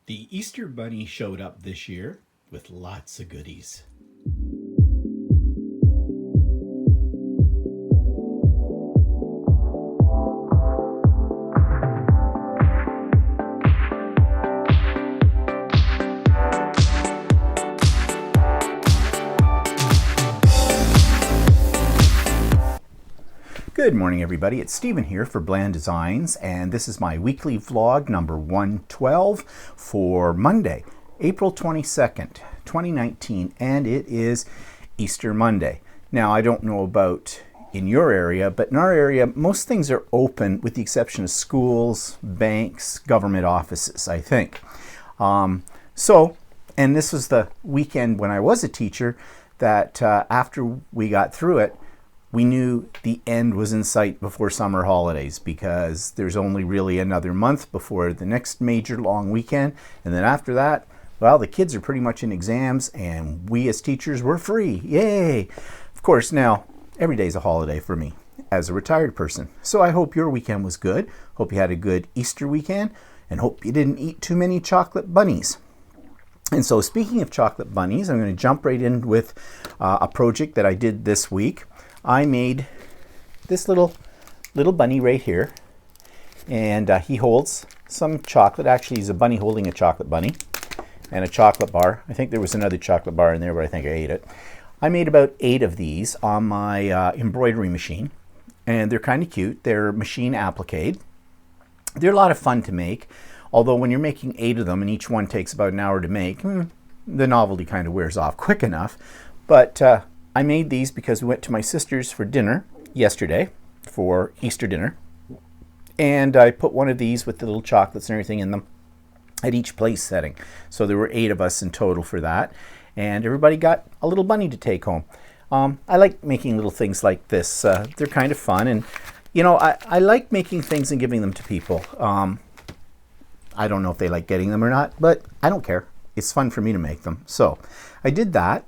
The Easter Bunny showed up this year with lots of goodies. Good morning, everybody. It's Stephen here for Bland Designs, and this is my weekly vlog number 112 for Monday, April 22nd, 2019, and it is Easter Monday. Now, I don't know about in your area, but in our area, most things are open with the exception of schools, banks, government offices, I think. And this was the weekend when I was a teacher that after we got through it, we knew the end was in sight before summer holidays because there's only really another month before the next major long weekend. And then after that, well, the kids are pretty much in exams and we as teachers were free. Yay! Of course, now every day's a holiday for me as a retired person. So I hope your weekend was good. Hope you had a good Easter weekend and hope you didn't eat too many chocolate bunnies. And so speaking of chocolate bunnies, I'm going to jump right in with a project that I did this week. I made this little bunny right here, and he holds some chocolate. Actually, he's a bunny holding a chocolate bunny and a chocolate bar. I think there was another chocolate bar in there, but I think I ate it. I made about 8 of these on my embroidery machine, and they're kind of cute. They're machine appliqued. They're a lot of fun to make, although when you're making 8 of them and each one takes about an hour to make, the novelty kind of wears off quick enough. But I made these because we went to my sister's for dinner yesterday, for Easter dinner. And I put one of these with the little chocolates and everything in them at each place setting. So there were 8 of us in total for that. And everybody got a little bunny to take home. I like making little things like this. They're kind of fun. And, you know, I like making things and giving them to people. I don't know if they like getting them or not, but I don't care. It's fun for me to make them. So I did that.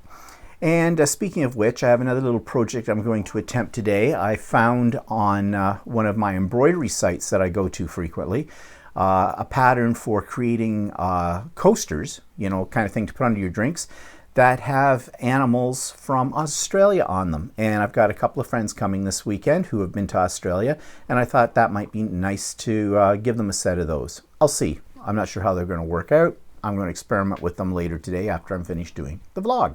And speaking of which, I have another little project I'm going to attempt today. I found on one of my embroidery sites that I go to frequently a pattern for creating coasters, you know, kind of thing to put under your drinks that have animals from Australia on them. And I've got a couple of friends coming this weekend who have been to Australia, and I thought that might be nice to give them a set of those. I'll see. I'm not sure how they're going to work out. I'm going to experiment with them later today after I'm finished doing the vlog.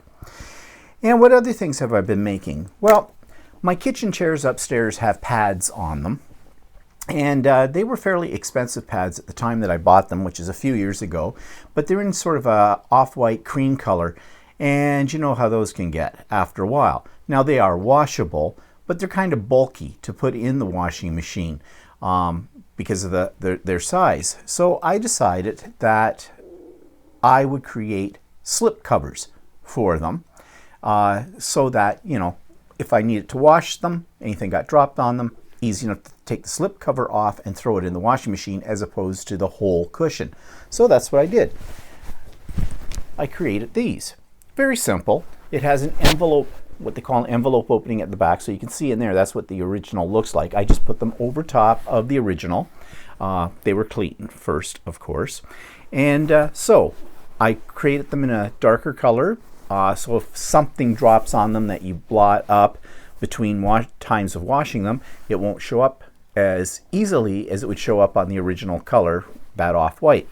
And what other things have I been making? Well, my kitchen chairs upstairs have pads on them. And they were fairly expensive pads at the time that I bought them, which is a few years ago. But they're in sort of a off-white cream color. And you know how those can get after a while. Now they are washable, but they're kind of bulky to put in the washing machine because of their size. So I decided that I would create slip covers for them. So that, you know, if I needed to wash them, anything got dropped on them, easy enough to take the slip cover off and throw it in the washing machine as opposed to the whole cushion. So that's what I did. I created these. Very simple. It has an envelope, what they call an envelope opening at the back, so you can see in there that's what the original looks like. I just put them over top of the original. They were clean first, of course. And so I created them in a darker color. So if something drops on them that you blot up between times of washing them, it won't show up as easily as it would show up on the original color, that off-white.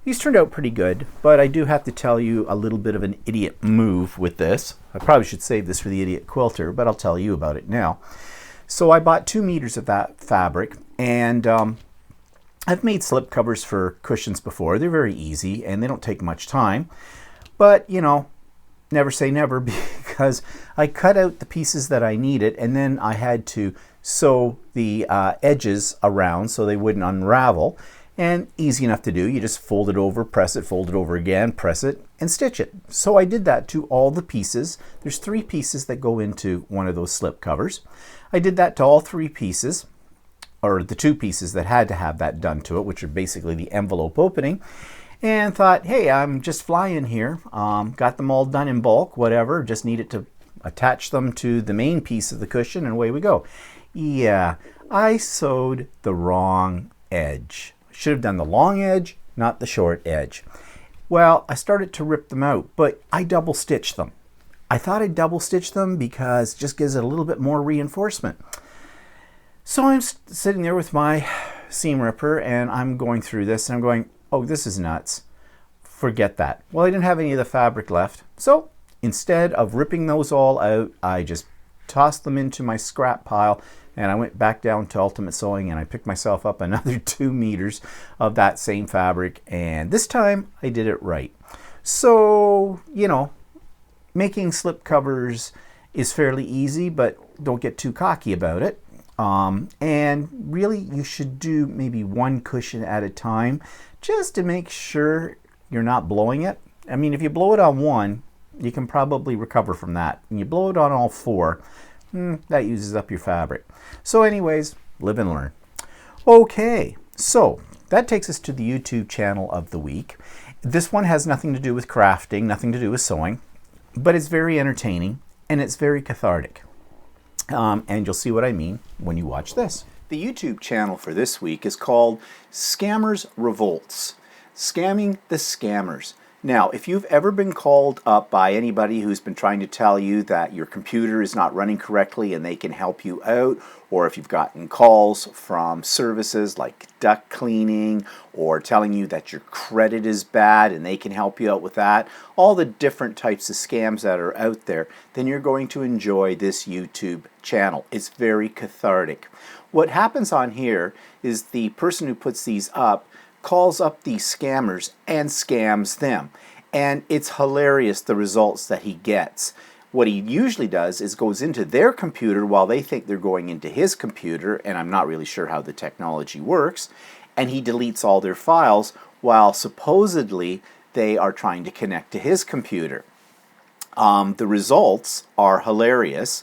These turned out pretty good, but I do have to tell you a little bit of an idiot move with this. I probably should save this for the idiot quilter, but I'll tell you about it now. So I bought 2 meters of that fabric, and I've made slip covers for cushions before. They're very easy, and they don't take much time. But, you know, never say never, because I cut out the pieces that I needed, and then I had to sew the edges around so they wouldn't unravel. And easy enough to do. You just fold it over, press it, fold it over again, press it, and stitch it. So I did that to all the pieces. There's 3 pieces that go into one of those slip covers. I did that to all 3 pieces, or the 2 pieces that had to have that done to it, which are basically the envelope opening. And thought, hey, I'm just flying here. Got them all done in bulk, whatever. Just needed to attach them to the main piece of the cushion, and away we go. Yeah, I sewed the wrong edge. Should have done the long edge, not the short edge. Well, I started to rip them out, but I double stitched them. I thought I'd double stitch them because it just gives it a little bit more reinforcement. So I'm sitting there with my seam ripper and I'm going through this and I'm going, oh, this is nuts. Forget that. Well, I didn't have any of the fabric left. So instead of ripping those all out, I just tossed them into my scrap pile and I went back down to Ultimate Sewing and I picked myself up another 2 meters of that same fabric, and this time I did it right. So, you know, making slip covers is fairly easy, but don't get too cocky about it. And really you should do maybe one cushion at a time just to make sure you're not blowing it. I mean, if you blow it on one, you can probably recover from that. When you blow it on all 4, that uses up your fabric. So anyways, live and learn. Okay, so that takes us to the YouTube channel of the week. This one has nothing to do with crafting, nothing to do with sewing, but it's very entertaining and it's very cathartic. And you'll see what I mean when you watch this. The YouTube channel for this week is called Scammers Revolts. Scamming the Scammers. Now, if you've ever been called up by anybody who's been trying to tell you that your computer is not running correctly and they can help you out, or if you've gotten calls from services like duct cleaning or telling you that your credit is bad and they can help you out with that, all the different types of scams that are out there, then you're going to enjoy this YouTube channel. It's very cathartic. What happens on here is the person who puts these up calls up these scammers and scams them. And it's hilarious the results that he gets. What he usually does is goes into their computer while they think they're going into his computer, and I'm not really sure how the technology works, and he deletes all their files while supposedly they are trying to connect to his computer. The results are hilarious.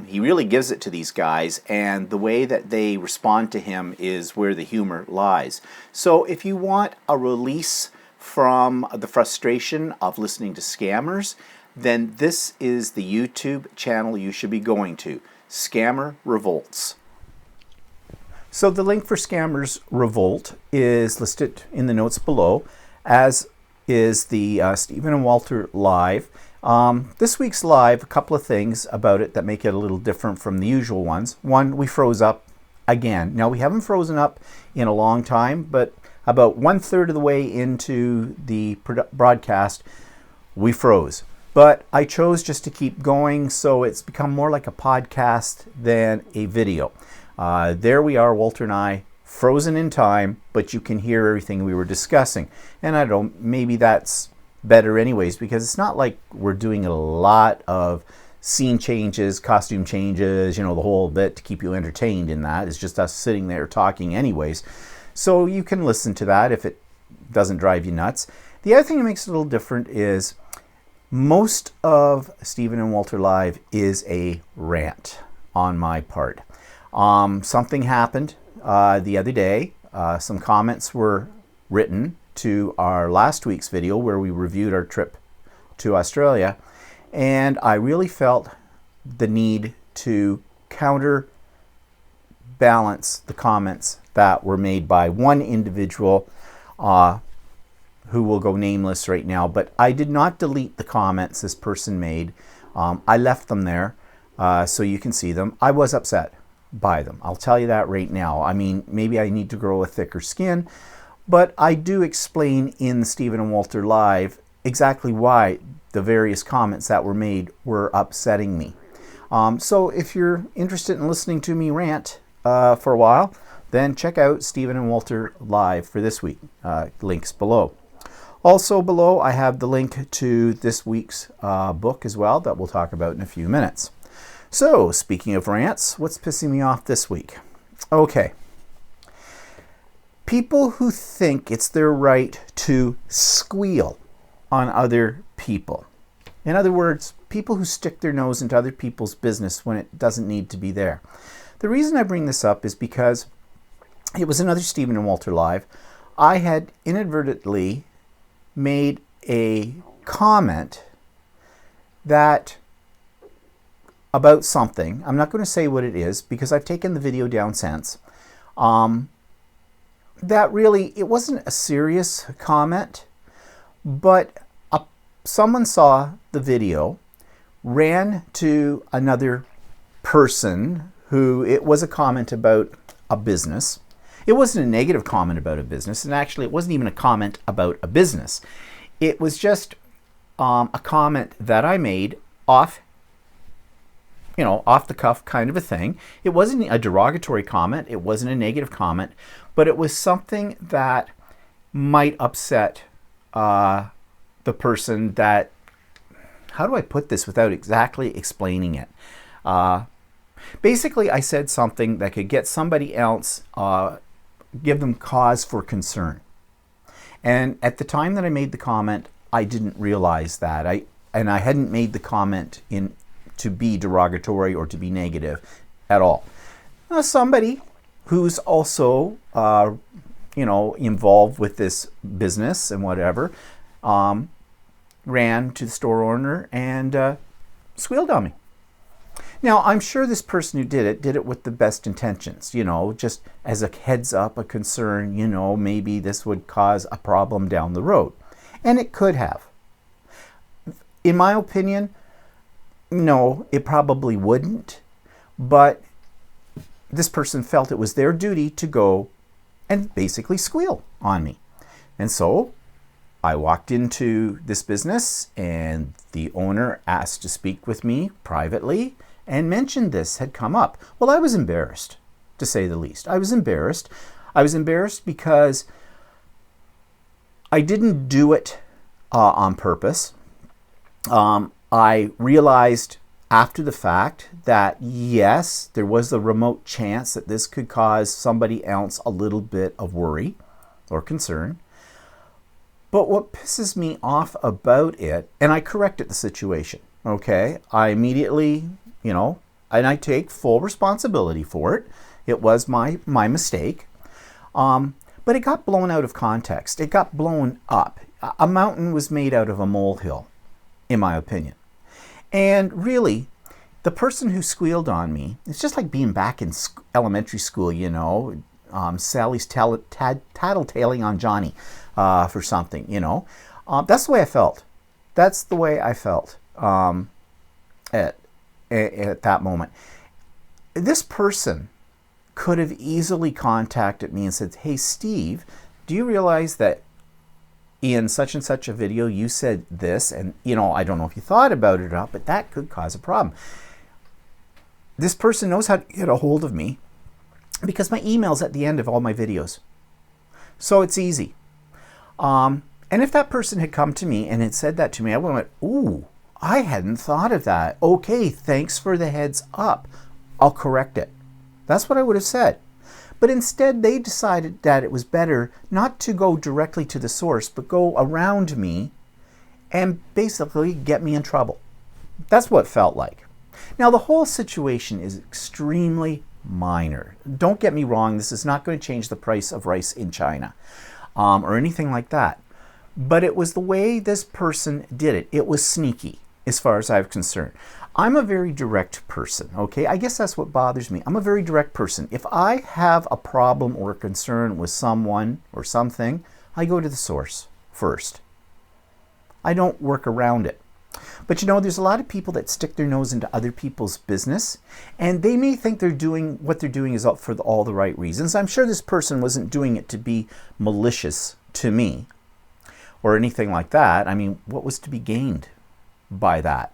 He really gives it to these guys, and the way that they respond to him is where the humor lies. So if you want a release from the frustration of listening to scammers, then this is the YouTube channel you should be going to, Scammer Revolts. So the link for Scammers Revolt is listed in the notes below, as is the Stephen and Walter Live. This week's live, a couple of things about it that make it a little different from the usual ones. One, we froze up again. Now, we haven't frozen up in a long time, but about 1/3 of the way into the broadcast, we froze. But I chose just to keep going, so it's become more like a podcast than a video. There we are, Walter and I, frozen in time, but you can hear everything we were discussing. And I don't know, maybe that's better anyways, because it's not like we're doing a lot of scene changes, costume changes, you know, the whole bit to keep you entertained in that. It's just us sitting there talking anyways. So you can listen to that if it doesn't drive you nuts. The other thing that makes it a little different is most of Stephen and Walter Live is a rant on my part. Something happened the other day. Some comments were written to our last week's video where we reviewed our trip to Australia, and I really felt the need to counterbalance the comments that were made by one individual who will go nameless right now, but I did not delete the comments this person made. I left them there so you can see them. I was upset by them. I'll tell you that right now. I mean, maybe I need to grow a thicker skin, but I do explain in the Stephen and Walter Live exactly why the various comments that were made were upsetting me. So if you're interested in listening to me rant for a while, then check out Stephen and Walter Live for this week. Links below. Also below, I have the link to this week's book as well that we'll talk about in a few minutes. So, speaking of rants, what's pissing me off this week? Okay. People who think it's their right to squeal on other people. In other words, people who stick their nose into other people's business when it doesn't need to be there. The reason I bring this up is because it was another Stephen and Walter Live. I had inadvertently made a comment that about something. I'm not going to say what it is because I've taken the video down since. that really, it wasn't a serious comment, but someone saw the video, ran to another person who, it was a comment about a business. It wasn't a negative comment about a business, and actually it wasn't even a comment about a business. It was just a comment that I made off the cuff kind of a thing. It wasn't a derogatory comment. It wasn't a negative comment, but it was something that might upset the person that, how do I put this without exactly explaining it? Basically, I said something that could get somebody else, give them cause for concern. And at the time that I made the comment, I didn't realize that. I hadn't made the comment to be derogatory or to be negative at all. Somebody who's also, involved with this business and whatever, ran to the store owner and squealed on me. Now, I'm sure this person who did it with the best intentions, just as a heads up, a concern, maybe this would cause a problem down the road. And it could have. In my opinion, no, it probably wouldn't. But this person felt it was their duty to go and basically squeal on me. And so I walked into this business and the owner asked to speak with me privately and mentioned this had come up. Well, I was embarrassed, to say the least. I was embarrassed. I was embarrassed because I didn't do it on purpose. I realized after the fact that, yes, there was the remote chance that this could cause somebody else a little bit of worry or concern. But what pisses me off about it, and I corrected the situation, okay? I immediately, and I take full responsibility for it. It was my mistake. But it got blown out of context. It got blown up. A mountain was made out of a molehill, in my opinion. And really, the person who squealed on me, it's just like being back in elementary school, Sally's tattletaling on Johnny for something, That's the way I felt. That's the way I felt at that moment. This person could have easily contacted me and said, hey, Steve, do you realize that in such and such a video you said this? And, I don't know if you thought about it or not, but that could cause a problem. This person knows how to get a hold of me because my email's at the end of all my videos. So it's easy. And if that person had come to me and had said that to me, I would have went, ooh, I hadn't thought of that. Okay, thanks for the heads up. I'll correct it. That's what I would have said. But instead, they decided that it was better not to go directly to the source, but go around me and basically get me in trouble. That's what it felt like. Now, the whole situation is extremely minor. Don't get me wrong, this is not going to change the price of rice in China or anything like that. But it was the way this person did it. It was sneaky, as far as I'm concerned. I'm a very direct person, okay? I guess that's what bothers me. I'm a very direct person. If I have a problem or a concern with someone or something, I go to the source first. I don't work around it. But there's a lot of people that stick their nose into other people's business, and they may think what they're doing is up for all the right reasons. I'm sure this person wasn't doing it to be malicious to me or anything like that. I mean, what was to be gained by that?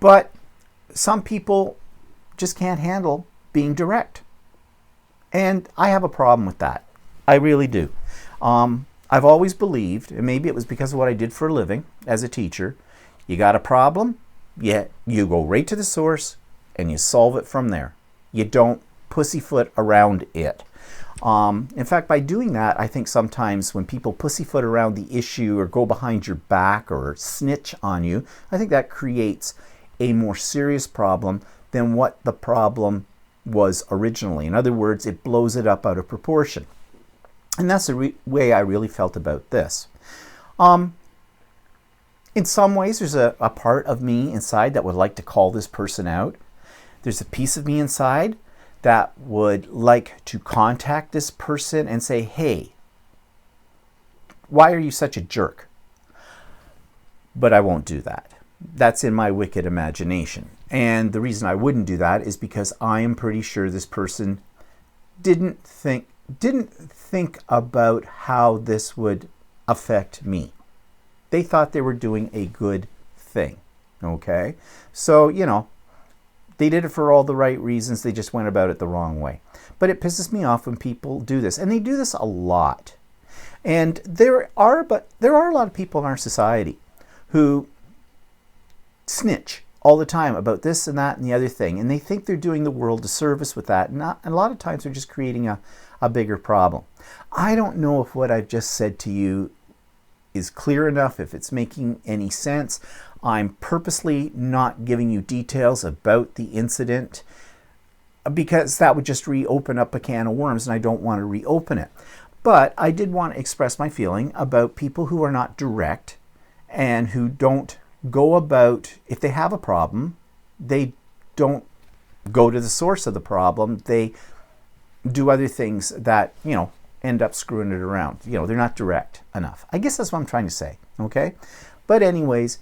But some people just can't handle being direct. And I have a problem with that. I really do. I've always believed, and maybe it was because of what I did for a living as a teacher, you got a problem, you go right to the source and you solve it from there. You don't pussyfoot around it. In fact, by doing that, I think sometimes when people pussyfoot around the issue or go behind your back or snitch on you, I think that creates a more serious problem than what the problem was originally. In other words, it blows it up out of proportion. And that's the way I really felt about this. In some ways, there's a part of me inside that would like to call this person out. There's a piece of me inside that would like to contact this person and say, hey, why are you such a jerk? But I won't do that. That's in my wicked imagination. And the reason I wouldn't do that is because I am pretty sure this person didn't think about how this would affect me. They thought they were doing a good thing. Okay? So, you know, they did it for all the right reasons. They just went about it the wrong way. But it pisses me off when people do this. And they do this a lot. And there are a lot of people in our society who snitch all the time about this and that and the other thing. And they think they're doing the world a service with that. And a lot of times they're just creating a bigger problem. I don't know if what I've just said to you is clear enough, if it's making any sense. I'm purposely not giving you details about the incident because that would just reopen up a can of worms, and I don't want to reopen it. But I did want to express my feeling about people who are not direct and who don't go about, if they have a problem, they don't go to the source of the problem. They do other things that, you know, end up screwing it around. You know, they're not direct enough. I guess that's what I'm trying to say, okay? But anyways,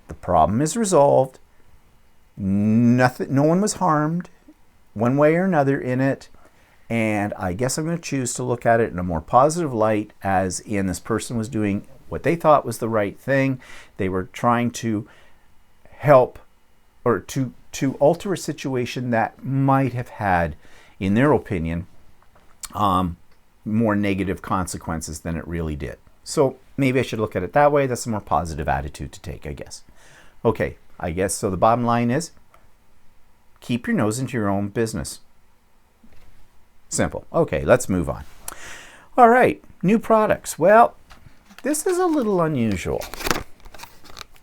the problem is resolved. No one was harmed one way or another in it. And I guess I'm going to choose to look at it in a more positive light, as in this person was doing what they thought was the right thing. They were trying to help or to alter a situation that might have had, in their opinion, more negative consequences than it really did. So maybe I should look at it that way. That's a more positive attitude to take, I guess. Okay, I guess so. The bottom line is, keep your nose into your own business. Simple. Okay, let's move on. All right, new products. Well, this is a little unusual.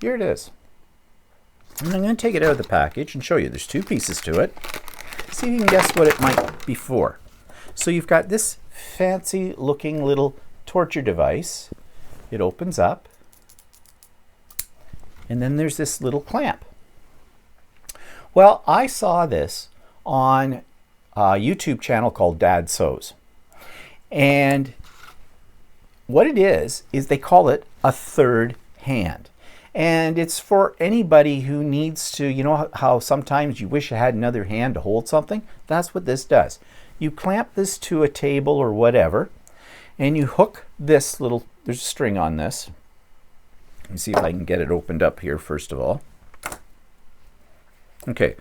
Here it is. And I'm going to take it out of the package and show you. There's two pieces to it. See if you can guess what it might be for. So you've got this fancy looking little torture device. It opens up. And then there's this little clamp. Well, I saw this on a YouTube channel called Dad Sews. And what it is they call it a third hand. And it's for anybody who needs to, you know how sometimes you wish you had another hand to hold something? That's what this does. You clamp this to a table or whatever, and you hook this little, there's a string on this. Let me see if I can get it opened up here first of all. Okay,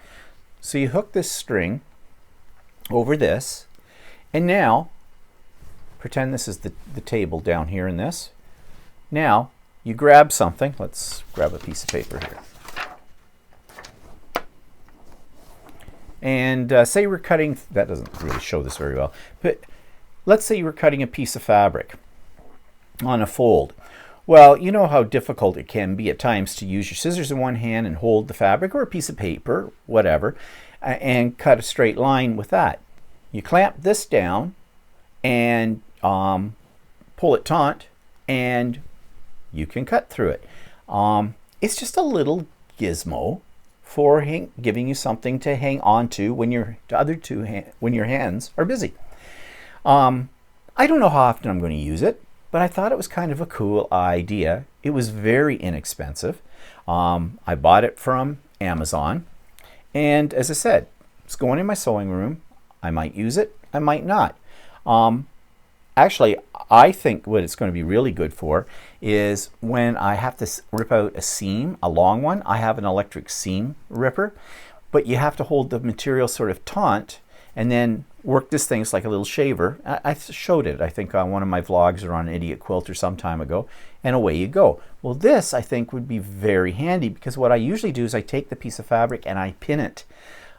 so you hook this string over this, and now, pretend this is the table down here in this. Now, you grab something. Let's grab a piece of paper here. And say we're cutting, that doesn't really show this very well, but let's say you were cutting a piece of fabric on a fold. Well, you know how difficult it can be at times to use your scissors in one hand and hold the fabric or a piece of paper, whatever, and cut a straight line with that. You clamp this down and pull it taut, and you can cut through it. It's just a little gizmo for giving you something to hang on to when your hands are busy. I don't know how often I'm going to use it, but I thought it was kind of a cool idea. It was very inexpensive. I bought it from Amazon, and as I said, it's going in my sewing room. I might use it, I might not. Actually, I think what it's going to be really good for is when I have to rip out a seam, a long one. I have an electric seam ripper, but you have to hold the material sort of taut and then work this thing. It's like a little shaver. I showed it, I think, on one of my vlogs or on Idiot Quilter some time ago, and away you go. Well, this, I think, would be very handy, because what I usually do is I take the piece of fabric and I pin it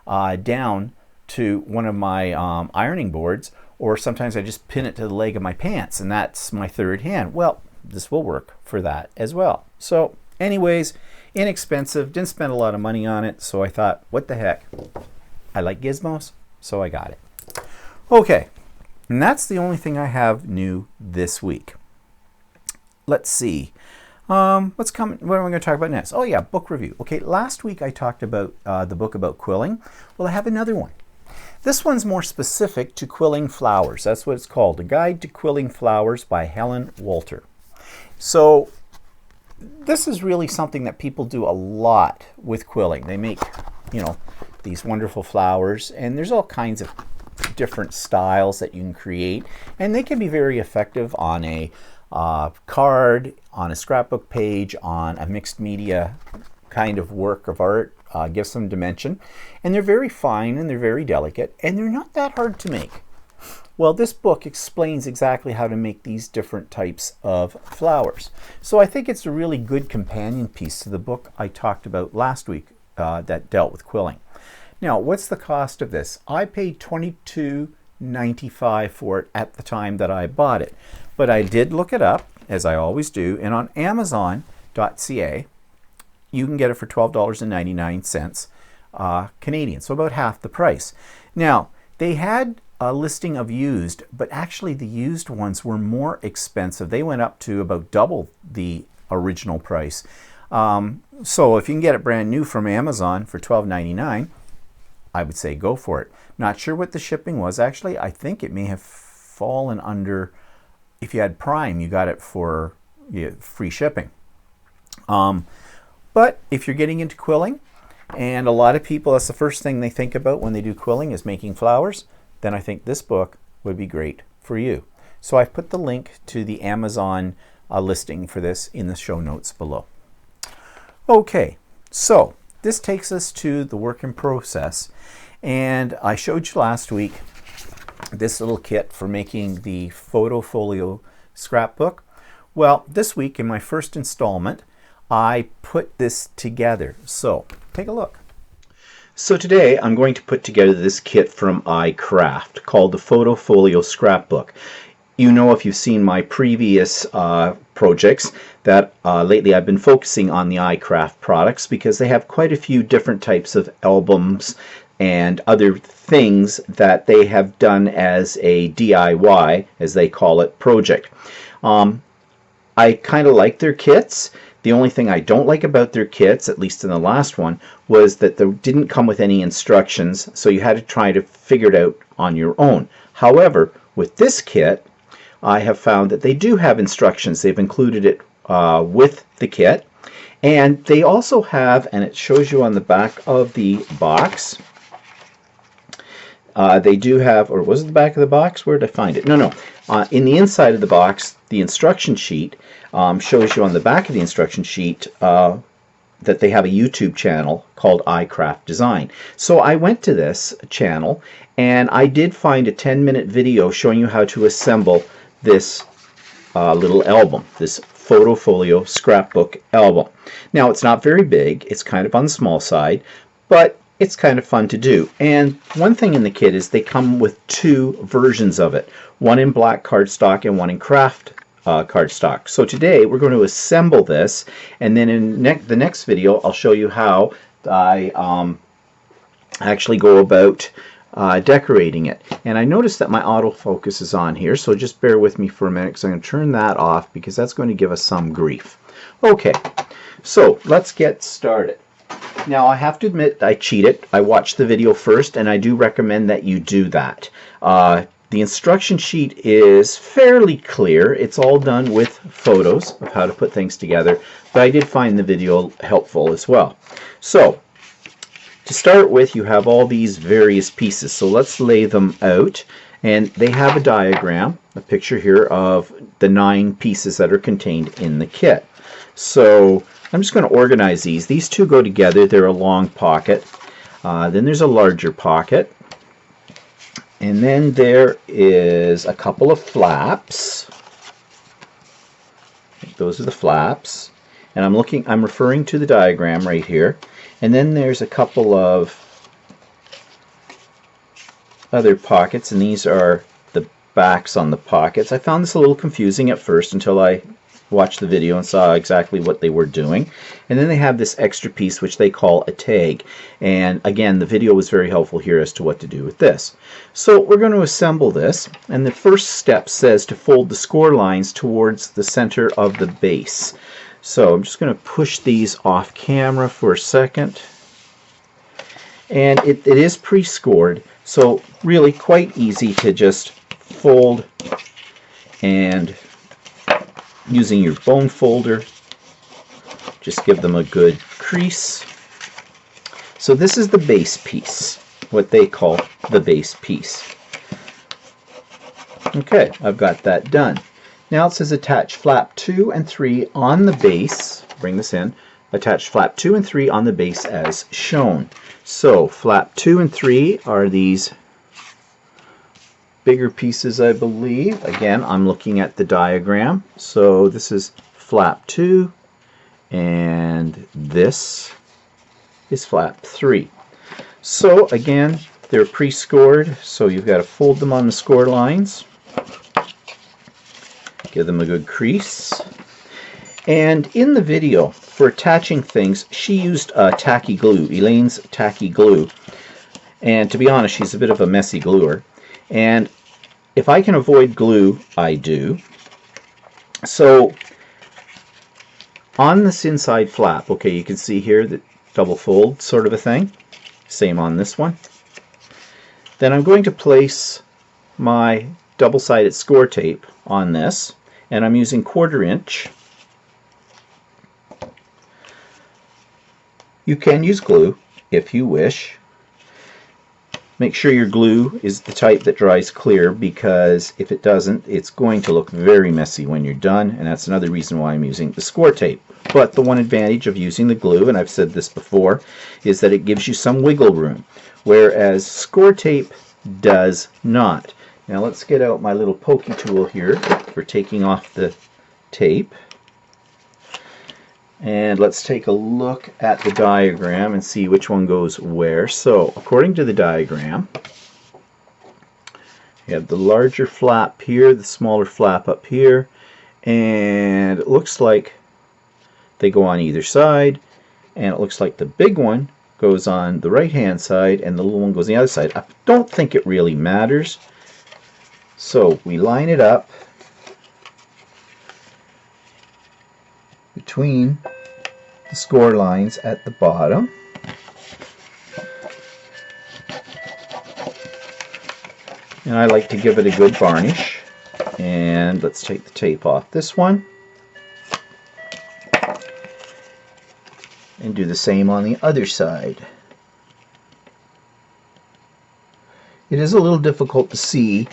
down to one of my ironing boards, or sometimes I just pin it to the leg of my pants, and that's my third hand. Well, this will work for that as well. So anyways, inexpensive, didn't spend a lot of money on it, so I thought, what the heck? I like gizmos, so I got it. Okay, and that's the only thing I have new this week. Let's see. What's coming? What am I going to talk about next? Oh yeah, book review. Okay, last week I talked about the book about quilling. Well, I have another one. This one's more specific to quilling flowers. That's what it's called, A Guide to Quilling Flowers by Helen Walter. So this is really something that people do a lot with quilling. They make, these wonderful flowers, and there's all kinds of different styles that you can create, and they can be very effective on a card, on a scrapbook page, on a mixed media kind of work of art. Give some dimension, and they're very fine and they're very delicate, and they're not that hard to make. Well, this book explains exactly how to make these different types of flowers. So I think it's a really good companion piece to the book I talked about last week that dealt with quilling. Now, what's the cost of this? I paid $22.95 for it at the time that I bought it, but I did look it up, as I always do, and on Amazon.ca you can get it for $12.99 Canadian, so about half the price. Now, they had a listing of used, but actually the used ones were more expensive. They went up to about double the original price. So if you can get it brand new from Amazon for $12.99, I would say go for it. Not sure what the shipping was. Actually, I think it may have fallen under, if you had Prime, you got it for free shipping. But if you're getting into quilling, and a lot of people, that's the first thing they think about when they do quilling is making flowers, then I think this book would be great for you. So I've put the link to the Amazon listing for this in the show notes below. Okay, so this takes us to the work in process, and I showed you last week this little kit for making the photo folio scrapbook. Well, this week in my first installment, I put this together. So take a look. So today I'm going to put together this kit from iCraft called the Photo Folio Scrapbook. You know, if you've seen my previous projects, that lately I've been focusing on the iCraft products because they have quite a few different types of albums and other things that they have done as a DIY, as they call it, project. I kind of like their kits. The only thing I don't like about their kits, at least in the last one, was that they didn't come with any instructions, so you had to try to figure it out on your own. However, with this kit, I have found that they do have instructions. They've included it with the kit, and they also have, and it shows you on the back of the box, they do have, or was it the back of the box? Where did I find it? No. In the inside of the box, the instruction sheet shows you on the back of the instruction sheet that they have a YouTube channel called iCraft Design. So I went to this channel and I did find a 10-minute video showing you how to assemble this little album, this photo folio scrapbook album. Now, it's not very big, it's kind of on the small side, but it's kind of fun to do. And one thing in the kit is they come with two versions of it, one in black cardstock and one in craft cardstock. So today we're going to assemble this, and then in the next video I'll show you how I actually go about decorating it. And I noticed that my autofocus is on here, so just bear with me for a minute because I'm going to turn that off because that's going to give us some grief. Okay, so let's get started. Now, I have to admit I cheated. I watched the video first, and I do recommend that you do that. The instruction sheet is fairly clear. It's all done with photos of how to put things together, but I did find the video helpful as well. So, to start with, you have all these various pieces. So let's lay them out, and they have a diagram, a picture here of the 9 pieces that are contained in the kit. So I'm just going to organize these. These two go together. They're a long pocket. Then there's a larger pocket. And then there is a couple of flaps. Those are the flaps. And I'm referring to the diagram right here. And then there's a couple of other pockets, and these are the backs on the pockets. I found this a little confusing at first until I watched the video and saw exactly what they were doing. And then they have this extra piece which they call a tag, and again the video was very helpful here as to what to do with this. So we're going to assemble this, and the first step says to fold the score lines towards the center of the base. So I'm just going to push these off camera for a second, and it is pre-scored. So really quite easy to just fold, and using your bone folder, just give them a good crease. So this is the base piece, what they call the base piece. Okay, I've got that done. Now it says attach flap 2 and 3 on the base. Bring this in. Attach flap 2 and 3 on the base as shown. So flap 2 and 3 are these bigger pieces, I believe. Again, I'm looking at the diagram. So this is flap 2, and this is flap 3. So again, they're pre-scored, so you've got to fold them on the score lines. Give them a good crease. And in the video for attaching things, she used tacky glue, Elaine's tacky glue. And to be honest, she's a bit of a messy gluer. And if I can avoid glue, I do. So on this inside flap, okay, you can see here that double fold sort of a thing. Same on this one. Then I'm going to place my double-sided score tape on this, and I'm using 1/4 inch. You can use glue if you wish. Make sure your glue is the type that dries clear, because if it doesn't, it's going to look very messy when you're done, and that's another reason why I'm using the score tape. But the one advantage of using the glue, and I've said this before, is that it gives you some wiggle room, whereas score tape does not. Now let's get out my little pokey tool here for taking off the tape. And let's take a look at the diagram and see which one goes where. So, according to the diagram, you have the larger flap here, the smaller flap up here, and it looks like they go on either side, and it looks like the big one goes on the right-hand side and the little one goes on the other side. I don't think it really matters. So, we line it up between the score lines at the bottom. And I like to give it a good varnish. And let's take the tape off this one. And do the same on the other side. It is a little difficult to see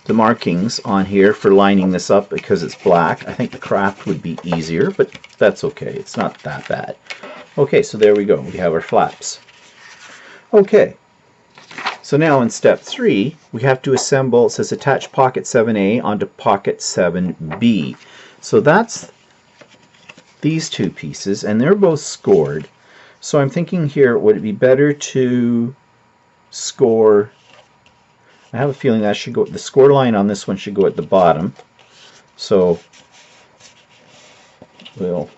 the markings on here for lining this up because it's black. I think the craft would be easier, but that's okay. It's not that bad. Okay, so there we go. We have our flaps. Okay, so now in step 3, we have to assemble, it says attach pocket 7A onto pocket 7B. So that's these two pieces, and they're both scored. So I'm thinking here, would it be better to score, I have a feeling that should go, the score line on this one should go at the bottom. So we'll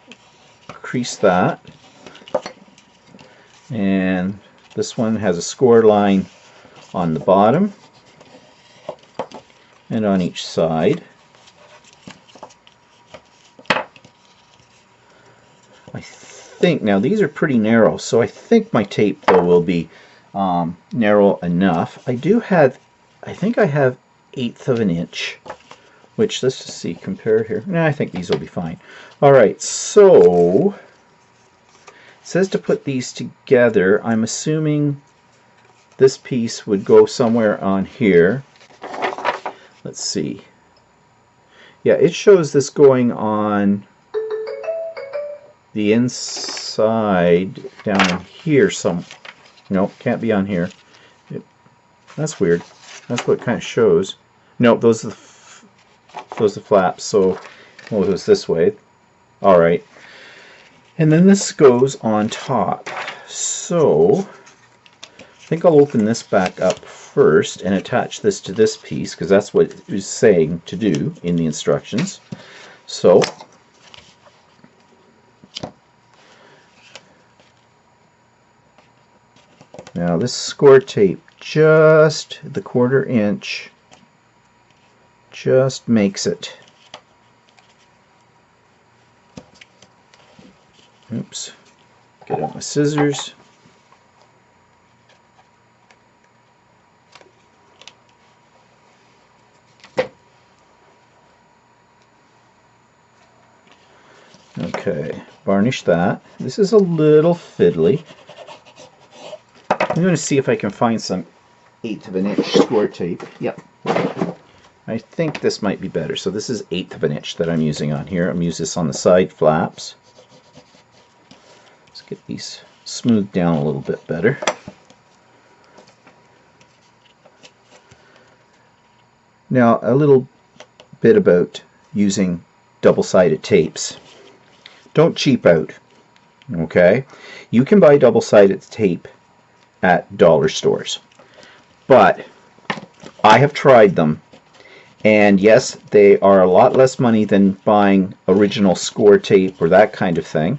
crease that. And this one has a score line on the bottom and on each side. I think, now these are pretty narrow, so I think my tape though will be narrow enough. I think I have 1/8 of an inch, which, let's just see, compare here. Nah, I think these will be fine. Alright, so it says to put these together. I'm assuming this piece would go somewhere on here. Let's see. Yeah, it shows this going on the inside down here some. Nope, can't be on here. That's weird. That's what it kind of shows. Nope, those are the flaps. So well, it goes this way. All right, and then this goes on top. So I think I'll open this back up first and attach this to this piece, because that's what it was saying to do in the instructions. So now this score tape, just the 1/4 inch, just makes it. Oops. Get out my scissors. Okay, varnish that. This is a little fiddly. I'm going to see if I can find some 1/8 of an inch score tape. Yep. I think this might be better. So this is 1/8 of an inch that I'm using on here. I'm using this on the side flaps. Let's get these smoothed down a little bit better. Now, a little bit about using double-sided tapes. Don't cheap out, okay? You can buy double-sided tape at dollar stores, but I have tried them, and yes, they are a lot less money than buying original score tape or that kind of thing,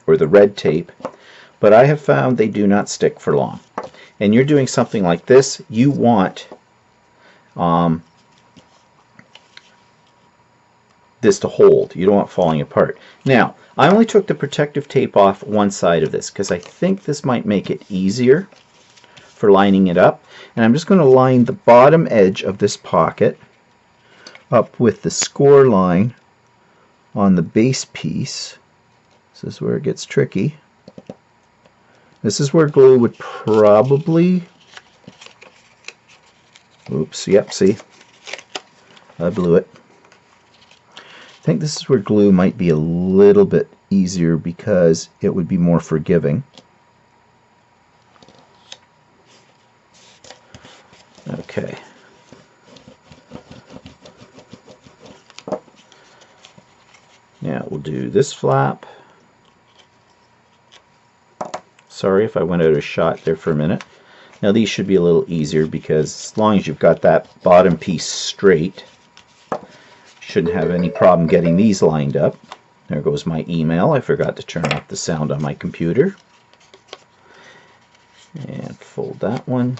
or the red tape, but I have found they do not stick for long. And you're doing something like this, you want this to hold. You don't want it falling apart. Now, I only took the protective tape off one side of this because I think this might make it easier for lining it up. And I'm just going to line the bottom edge of this pocket up with the score line on the base piece. This is where it gets tricky. This is where glue would probably... Oops, yep, see? I blew it. I think this is where glue might be a little bit easier because it would be more forgiving. Okay. Now we'll do this flap. Sorry if I went out of shot there for a minute. Now these should be a little easier because as long as you've got that bottom piece straight, shouldn't have any problem getting these lined up. There goes my email. I forgot to turn off the sound on my computer. And fold that one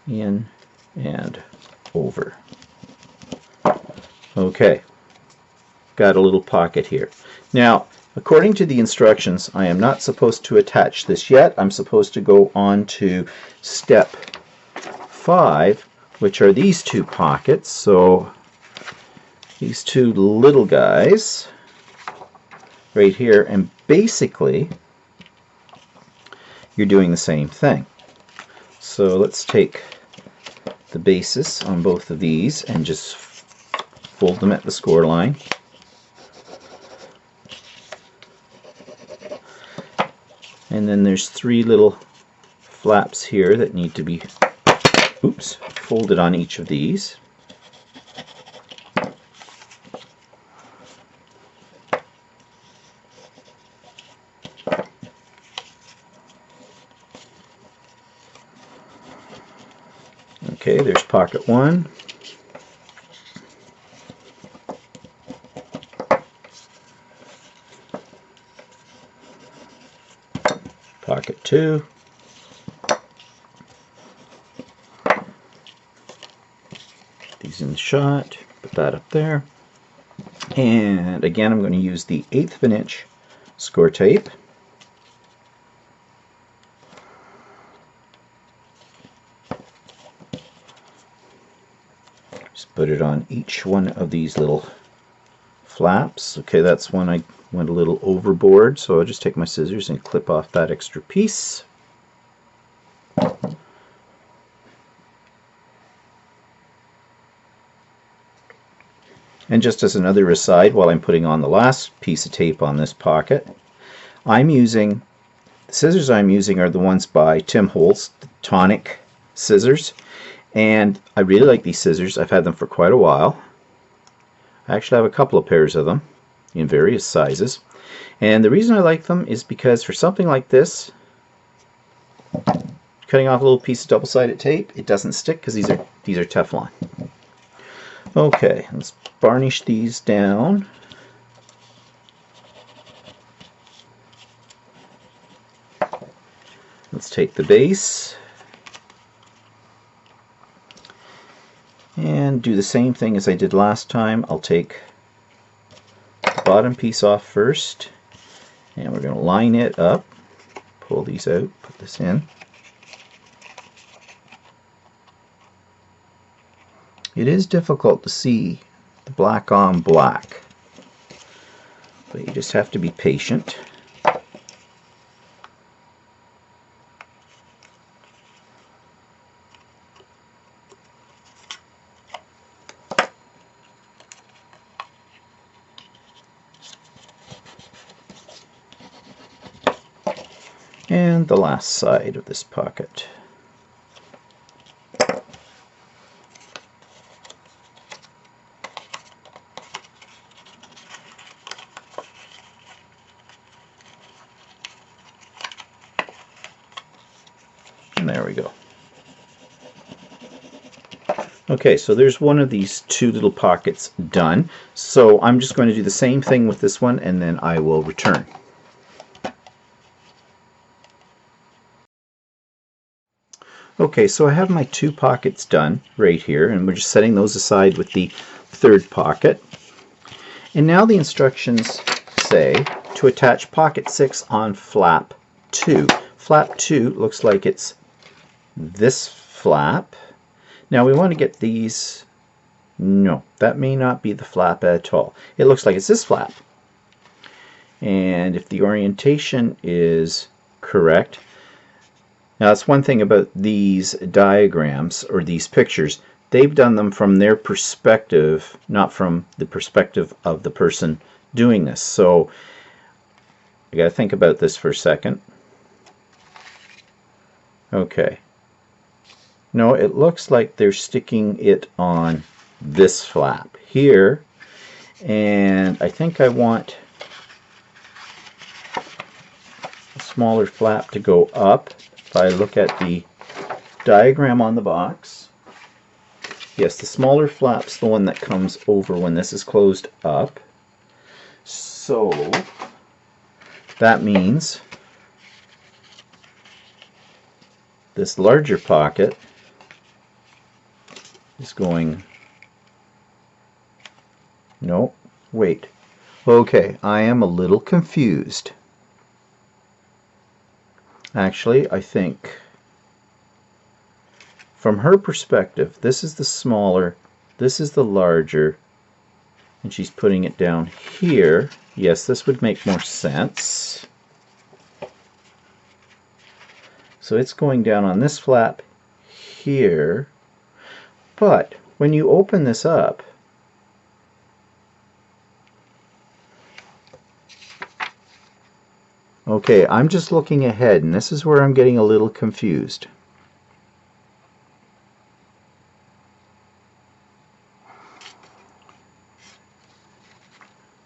in and over. Okay, got a little pocket here. Now, according to the instructions, I am not supposed to attach this yet. I'm supposed to go on to step 5, which are these two pockets. So these two little guys right here, and basically you're doing the same thing. So let's take the bases on both of these and just fold them at the score line. And then there's 3 little flaps here that need to be, oops, folded on each of these. Okay, there's pocket 1. Pocket 2. These in the shot, put that up there. And again, I'm going to use the 1/8 of an inch score tape. Just put it on each one of these little flaps. Okay, that's when I went a little overboard, so I'll just take my scissors and clip off that extra piece. And just as another aside, while I'm putting on the last piece of tape on this pocket, the scissors I'm using are the ones by Tim Holtz, the Tonic scissors. And I really like these scissors. I've had them for quite a while. I actually have a couple of pairs of them in various sizes. And the reason I like them is because for something like this, cutting off a little piece of double-sided tape, it doesn't stick because these are Teflon. Okay, let's varnish these down. Let's take the base and do the same thing as I did last time. I'll take the bottom piece off first, and we're going to line it up, pull these out, put this in. It is difficult to see the black on black. but you just have to be patient. And the last side of this pocket. And there we go. Okay, so there's one of these two little pockets done. So I'm just going to do the same thing with this one, and then I will return. Okay, so I have my two pockets done right here, and we're just setting those aside with the third pocket. And now the instructions say to attach pocket 6 on flap 2. Flap 2 looks like it's this flap. Now we want to get these. No, that may not be the flap at all. It looks like it's this flap. And if the orientation is correct, now that's one thing about these diagrams or these pictures. They've done them from their perspective, not from the perspective of the person doing this. So I got to think about this for a second. Okay. No, it looks like they're sticking it on this flap here, and I think I want a smaller flap to go up. If I look at the diagram on the box, yes, the smaller flap's the one that comes over when this is closed up. So that means this larger pocket is going, no, wait. Okay, I am a little confused. Actually, I think from her perspective, this is the smaller, this is the larger, and she's putting it down here. Yes, this would make more sense. So it's going down on this flap here. But when you open this up, okay, I'm just looking ahead, and this is where I'm getting a little confused.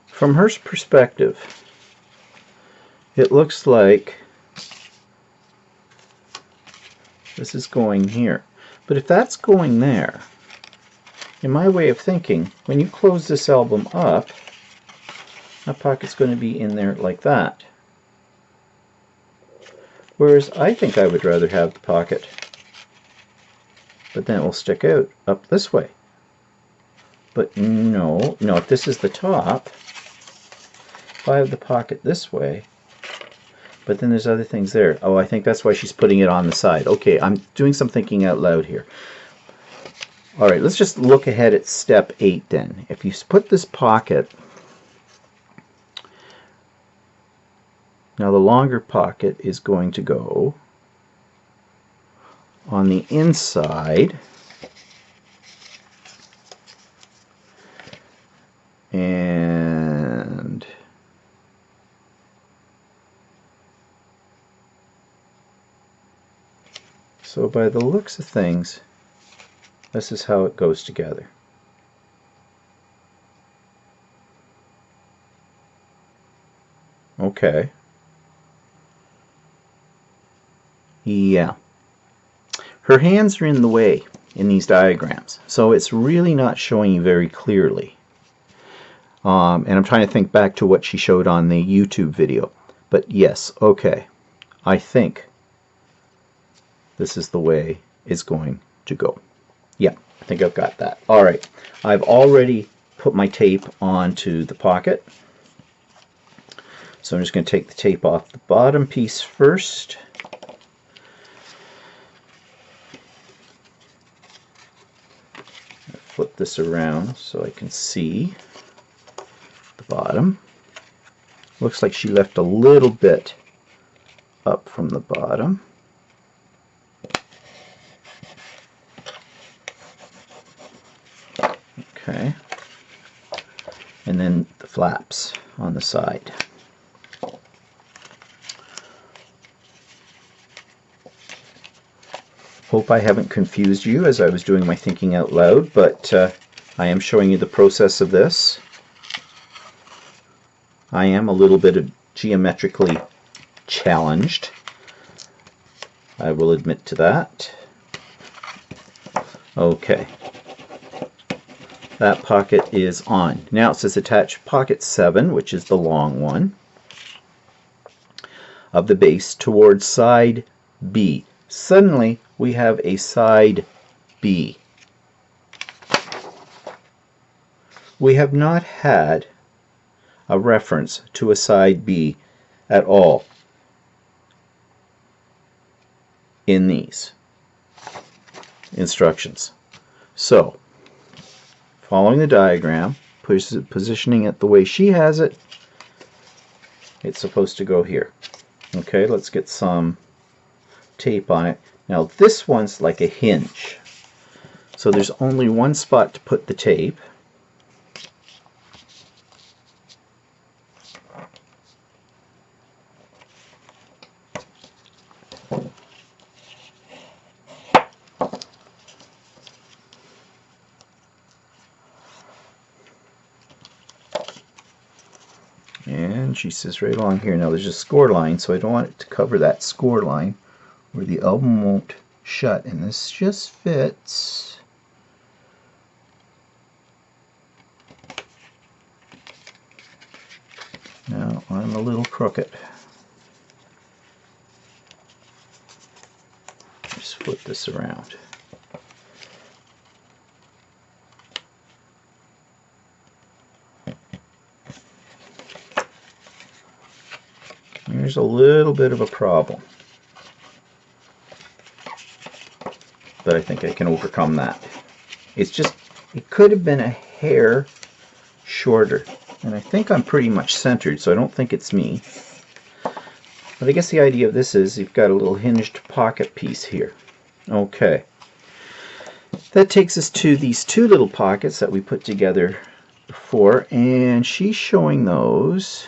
From her perspective, it looks like this is going here. But if that's going there, in my way of thinking, when you close this album up, that pocket's going to be in there like that. Whereas I think I would rather have the pocket, but then it will stick out up this way. But no, if this is the top, if I have the pocket this way, but then there's other things there. Oh, I think that's why she's putting it on the side. Okay, I'm doing some thinking out loud here. All right, let's just look ahead at step 8 then. If you put this pocket, now the longer pocket is going to go on the inside, and so by the looks of things, this is how it goes together. Okay. Yeah. Her hands are in the way in these diagrams, so it's really not showing you very clearly. And I'm trying to think back to what she showed on the YouTube video. But yes, okay. I think this is the way it's going to go. Yeah, I think I've got that. All right. I've already put my tape onto the pocket. So I'm just going to take the tape off the bottom piece first. Flip this around so I can see the bottom. Looks like she left a little bit up from the bottom. Okay. And then the flaps on the side. Hope I haven't confused you as I was doing my thinking out loud, but I am showing you the process of this. I am a little bit geometrically challenged. I will admit to that. Okay. That pocket is on. Now it says attach pocket 7, which is the long one, of the base towards side B. Suddenly we have a side B. We have not had a reference to a side B at all in these instructions. So, following the diagram, positioning it the way she has it, it's supposed to go here. Okay, let's get some tape on it. Now this one's like a hinge, so there's only one spot to put the tape. And she says right along here. Now there's a score line, so I don't want it to cover that score line where the album won't shut, and this just fits. Now I'm a little crooked. Just flip this around. There's a little bit of a problem, but I think I can overcome that. It's just, it could have been a hair shorter, and I think I'm pretty much centered, so I don't think it's me. But I guess the idea of this is you've got a little hinged pocket piece here. Okay. That takes us to these two little pockets that we put together before, and she's showing those,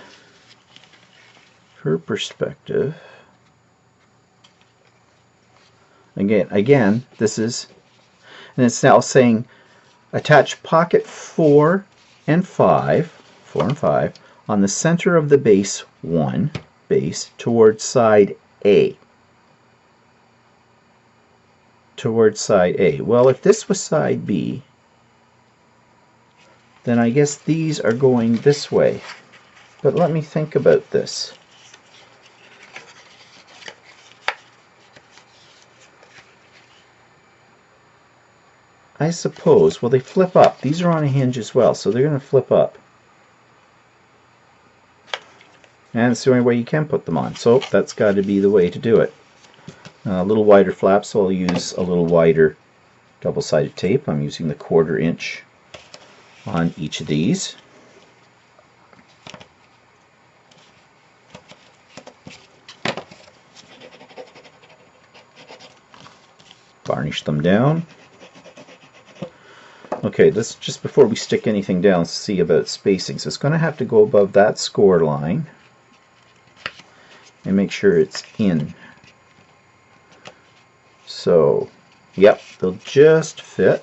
her perspective. Again, this is, and it's now saying attach pocket 4 and 5 on the center of the base 1 base towards side A. Towards side A. Well, if this was side B, then I guess these are going this way. But let me think about this. I suppose, well, they flip up. These are on a hinge as well, so they're going to flip up. And it's the only way you can put them on, so that's got to be the way to do it. A little wider flap, so I'll use a little wider double-sided tape. I'm using the 1/4 inch on each of these. Varnish them down. Okay, let's just, before we stick anything down, see about spacing. So it's going to have to go above that score line and make sure it's in. So, yep, they'll just fit.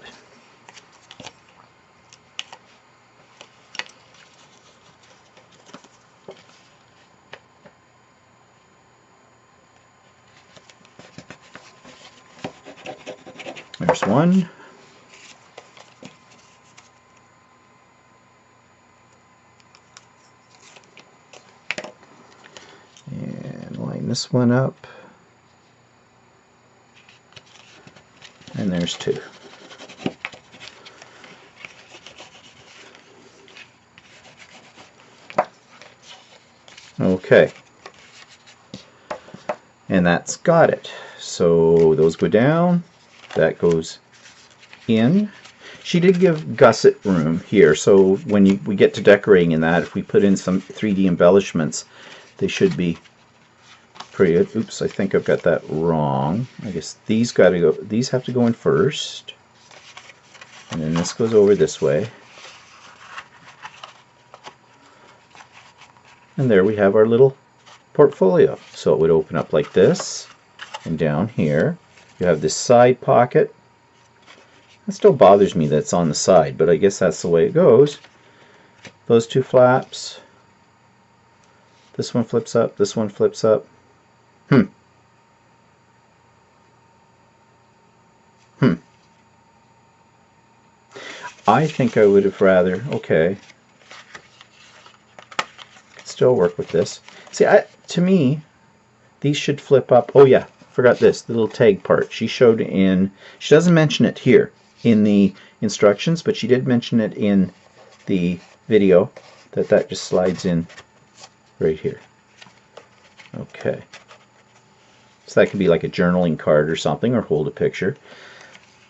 There's one. And line this one up. And there's 2. Okay. And that's got it. So those go down. That goes in. She did give gusset room here, so when we get to decorating in that, if we put in some 3D embellishments, they should be pretty good. Oops, I think I've got that wrong. I guess these got to go. These have to go in first, and then this goes over this way. And there we have our little portfolio. So it would open up like this, and down here you have this side pocket. It still bothers me that it's on the side, but I guess that's the way it goes. Those two flaps. This one flips up, this one flips up. I think I would have rather, okay, could still work with this. See, to me, these should flip up. Oh yeah, forgot this, the little tag part. She showed in, she doesn't mention it here in the instructions, but she did mention it in the video, that just slides in right here. Okay. So that could be like a journaling card or something, or hold a picture.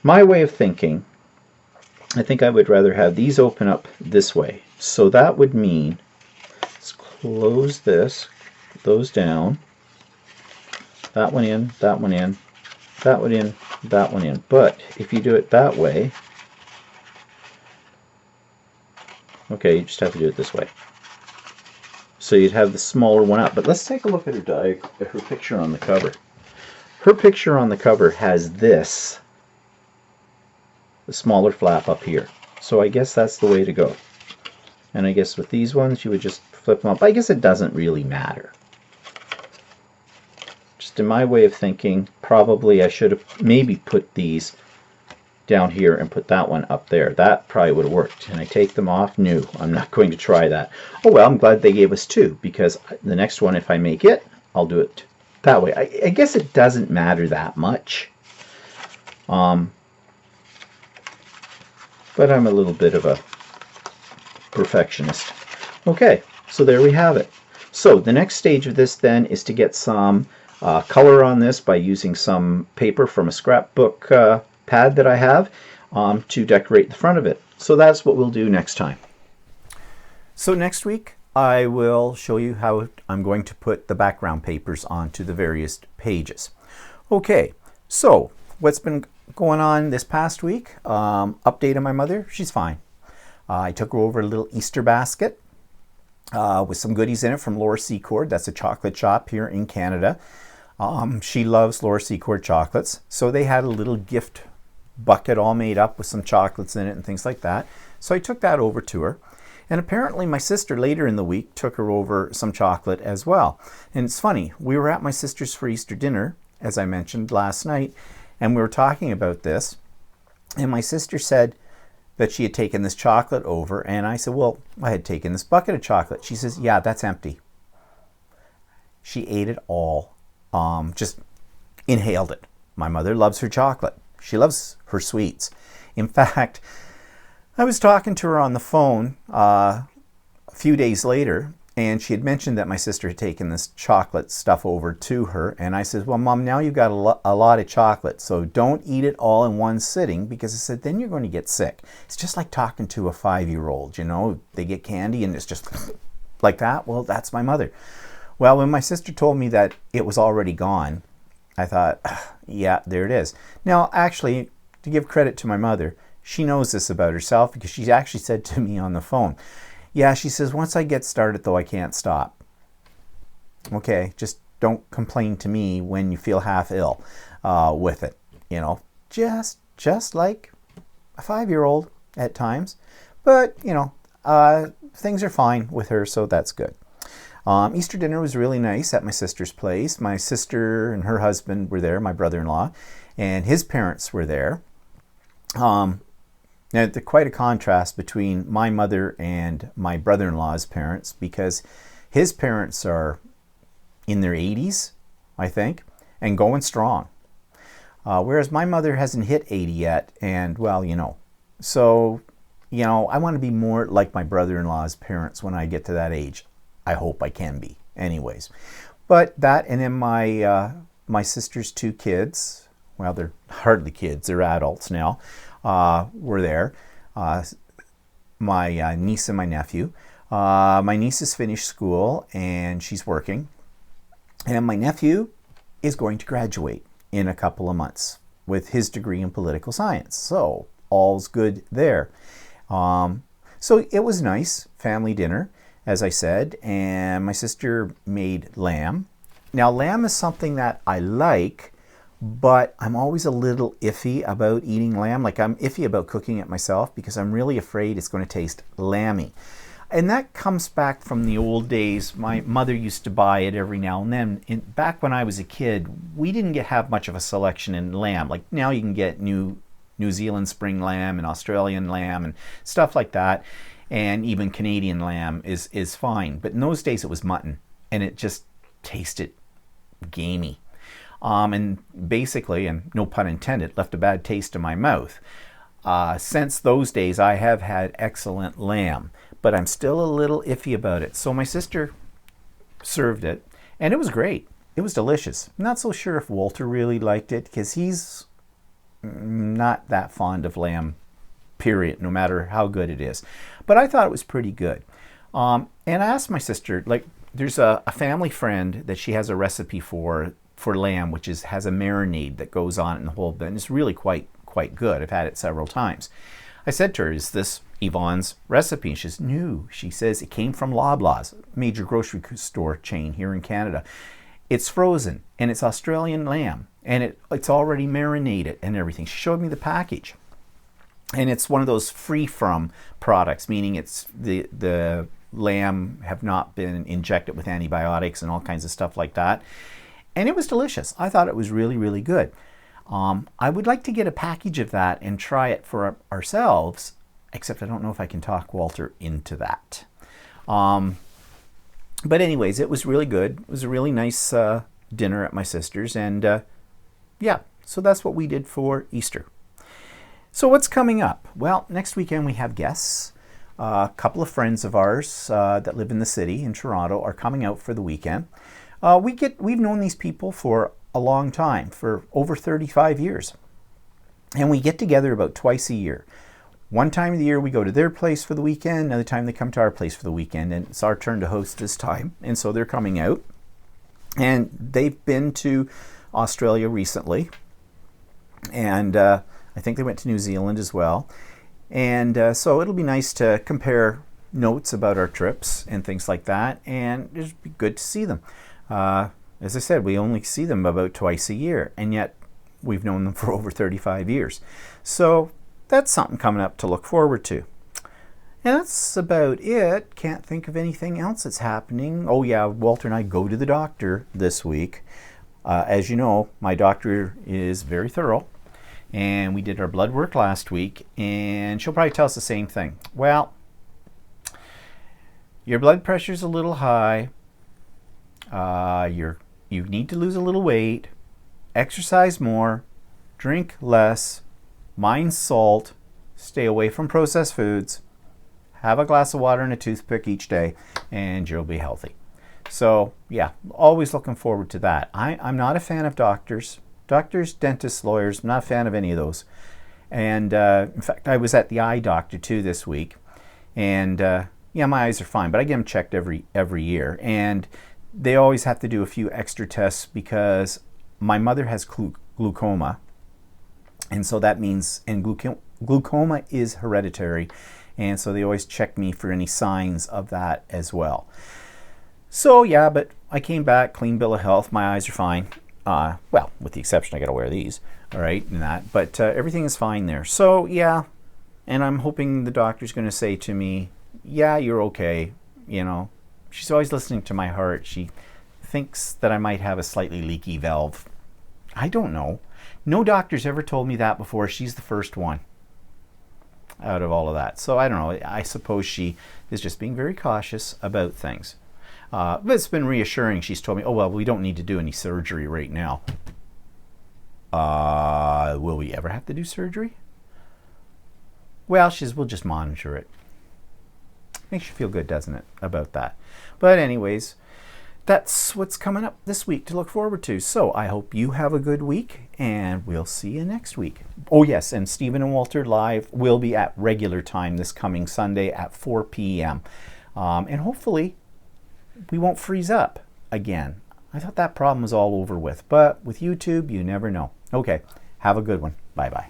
My way of thinking, I think I would rather have these open up this way. So that would mean, let's close this, put those down, that one in, that one in, that one in, that one in. But if you do it that way, okay, you just have to do it this way. So you'd have the smaller one up. But let's take a look at her picture on the cover. Her picture on the cover has this, the smaller flap up here. So I guess that's the way to go. And I guess with these ones, you would just flip them up. I guess it doesn't really matter. Just in my way of thinking, probably I should have maybe put these down here and put that one up there. That probably would have worked. And I take them off? No, I'm not going to try that. Oh well, I'm glad they gave us two, because the next one, if I make it, I'll do it that way. I guess it doesn't matter that much. But I'm a little bit of a perfectionist. Okay, so there we have it. So the next stage of this then is to get some color on this by using some paper from a scrapbook pad that I have to decorate the front of it. So that's what we'll do next time. So next week I will show you how I'm going to put the background papers onto the various pages. Okay, so what's been going on this past week? Update on my mother, she's fine. I took her over a little Easter basket with some goodies in it from Laura Secord. That's a chocolate shop here in Canada. She loves Laura Secord chocolates, so they had a little gift bucket all made up with some chocolates in it and things like that. So I took that over to her. And apparently my sister later in the week took her over some chocolate as well. And it's funny, we were at my sister's for Easter dinner, as I mentioned last night, and we were talking about this. And my sister said that she had taken this chocolate over, and I said, well, I had taken this bucket of chocolate. She says, yeah, that's empty. She ate it all, just inhaled it. My mother loves her chocolate. She loves her sweets. In fact, I was talking to her on the phone a few days later, and she had mentioned that my sister had taken this chocolate stuff over to her. And I said, well, Mom, now you've got a lot of chocolate, so don't eat it all in one sitting, because I said, then you're going to get sick. It's just like talking to a 5-year-old, you know, they get candy and it's just like that. Well, that's my mother. Well, when my sister told me that it was already gone, I thought, yeah, there it is. Now, actually, to give credit to my mother, she knows this about herself, because she actually said to me on the phone, yeah, she says, once I get started, though, I can't stop. Okay, just don't complain to me when you feel half ill with it. You know, just like a 5-year-old at times. But, you know, things are fine with her, so that's good. Easter dinner was really nice at my sister's place. My sister and her husband were there, my brother-in-law, and his parents were there. Now, there's quite a contrast between my mother and my brother-in-law's parents, because his parents are in their 80s, I think, and going strong. Whereas my mother hasn't hit 80 yet, and, well, you know. So, you know, I want to be more like my brother-in-law's parents when I get to that age. I hope I can be, anyways. But that, and then my sister's 2 kids, well, they're hardly kids, they're adults now. were there. My niece and my nephew. My niece has finished school and she's working. And my nephew is going to graduate in a couple of months with his degree in political science. So all's good there. So it was nice, family dinner, as I said, and my sister made lamb. Now, lamb is something that I like, but I'm always a little iffy about eating lamb. Like, I'm iffy about cooking it myself because I'm really afraid it's going to taste lamby. And that comes back from the old days. My mother used to buy it every now and then. Back when I was a kid, we didn't have much of a selection in lamb. Like now you can get New Zealand spring lamb and Australian lamb and stuff like that. And even Canadian lamb is fine. But in those days it was mutton and it just tasted gamey. And basically, and no pun intended, left a bad taste in my mouth. Since those days, I have had excellent lamb, but I'm still a little iffy about it. So my sister served it, and it was great. It was delicious. I'm not so sure if Walter really liked it, because he's not that fond of lamb, period, no matter how good it is. But I thought it was pretty good. And I asked my sister, like, there's a family friend that she has a recipe for lamb, which has a marinade that goes on in the whole bit, and it's really quite good. I've had it several times. I said to her, is this Yvonne's recipe? And she says, no. She says it came from Loblaws, major grocery store chain here in Canada. It's frozen, and it's Australian lamb, and it's already marinated and everything. She showed me the package. And it's one of those free-from products, meaning it's the lamb have not been injected with antibiotics and all kinds of stuff like that. And it was delicious. I thought it was really, really good. I would like to get a package of that and try it for ourselves, except I don't know if I can talk Walter into that. But anyways, it was really good. It was a really nice dinner at my sister's. And yeah, so that's what we did for Easter. So what's coming up? Well, next weekend we have guests. A couple of friends of ours that live in the city in Toronto are coming out for the weekend. We've known these people for a long time, for over 35 years. And we get together about twice a year. One time of the year we go to their place for the weekend, another time they come to our place for the weekend, and it's our turn to host this time. And so they're coming out. And they've been to Australia recently. And I think they went to New Zealand as well. And so it'll be nice to compare notes about our trips and things like that. And it'll be good to see them. As I said, we only see them about twice a year, and yet we've known them for over 35 years. So that's something coming up to look forward to. And that's about it. Can't think of anything else that's happening. Oh yeah, Walter and I go to the doctor this week. As you know, my doctor is very thorough, and we did our blood work last week, and she'll probably tell us the same thing. Well, your blood pressure's a little high. You need to lose a little weight, exercise more, drink less, mind salt, stay away from processed foods, have a glass of water and a toothpick each day, and you'll be healthy. So yeah, always looking forward to that. I'm not a fan of doctors, dentists, lawyers. I'm not a fan of any of those. And in fact, I was at the eye doctor too this week, and yeah, my eyes are fine, but I get them checked every year, and they always have to do a few extra tests because my mother has glaucoma, and so that means, and glaucoma is hereditary, and so they always check me for any signs of that as well. So yeah, but I came back, clean bill of health, my eyes are fine. Well, with the exception I gotta wear these, all right, and that, but everything is fine there. So yeah, and I'm hoping the doctor's gonna say to me, yeah, you're okay, you know. She's always listening to my heart. She thinks that I might have a slightly leaky valve. I don't know. No doctor's ever told me that before. She's the first one out of all of that. So I don't know. I suppose she is just being very cautious about things. But it's been reassuring. She's told me, oh, well, we don't need to do any surgery right now. Will we ever have to do surgery? Well, she says, we'll just monitor it. Makes you feel good, doesn't it, about that? But anyways, that's what's coming up this week to look forward to. So I hope you have a good week, and we'll see you next week. Oh yes, and Stephen and Walter Live will be at regular time this coming Sunday at 4 p.m. And hopefully we won't freeze up again. I thought that problem was all over with, but with YouTube, you never know. Okay, have a good one. Bye-bye.